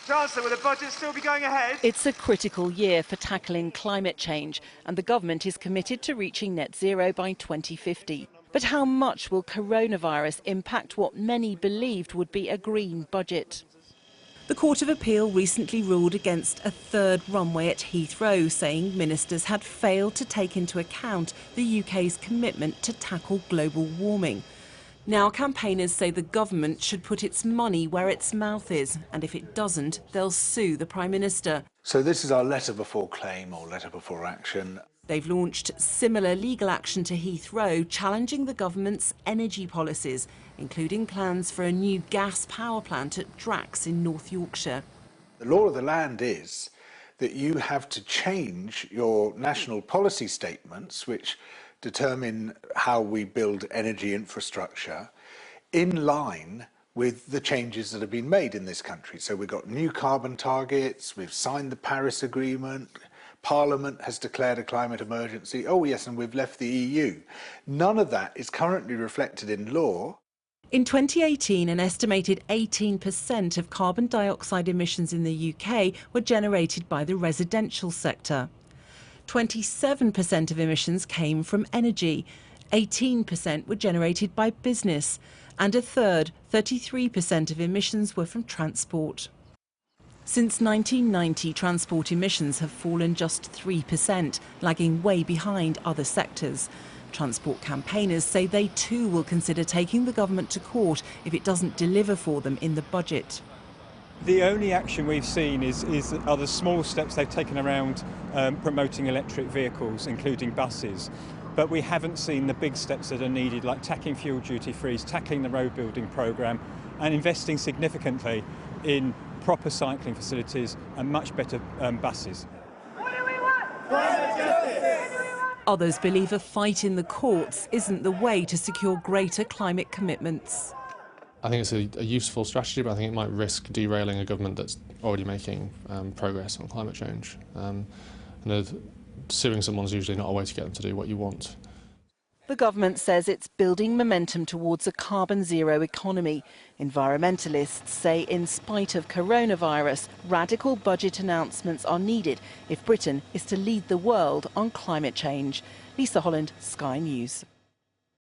Chancellor, will the budget still be going ahead? It's a critical year for tackling climate change, and the government is committed to reaching net zero by 2050. But how much will coronavirus impact what many believed would be a green budget? The Court of Appeal recently ruled against a third runway at Heathrow, saying ministers had failed to take into account the UK's commitment to tackle global warming. Now campaigners say the government should put its money where its mouth is, and if it doesn't, they'll sue the Prime Minister. So this is our letter before claim or letter before action. They've launched similar legal action to Heathrow, challenging the government's energy policies, including plans for a new gas power plant at Drax in North Yorkshire. The law of the land is that you have to change your national policy statements, which determine how we build energy infrastructure, in line with the changes that have been made in this country. So we've got new carbon targets, we've signed the Paris Agreement, Parliament has declared a climate emergency, oh yes, and we've left the EU. None of that is currently reflected in law. In 2018, an estimated 18% of carbon dioxide emissions in the UK were generated by the residential sector. 27% of emissions came from energy, 18% were generated by business, and a third, 33% of emissions were from transport. Since 1990, transport emissions have fallen just 3%, lagging way behind other sectors. Transport campaigners say they too will consider taking the government to court if it doesn't deliver for them in the budget. The only action we've seen are the small steps they've taken around promoting electric vehicles, including buses. But we haven't seen the big steps that are needed, like tackling fuel duty frees, tackling the road building programme, and investing significantly in proper cycling facilities and much better buses. What do we want? Climate justice! Others believe a fight in the courts isn't the way to secure greater climate commitments. I think it's a useful strategy, but I think it might risk derailing a government that's already making progress on climate change. Suing someone's usually not a way to get them to do what you want. The government says it's building momentum towards a carbon zero economy. Environmentalists say in spite of coronavirus, radical budget announcements are needed if Britain is to lead the world on climate change. Lisa Holland, Sky News.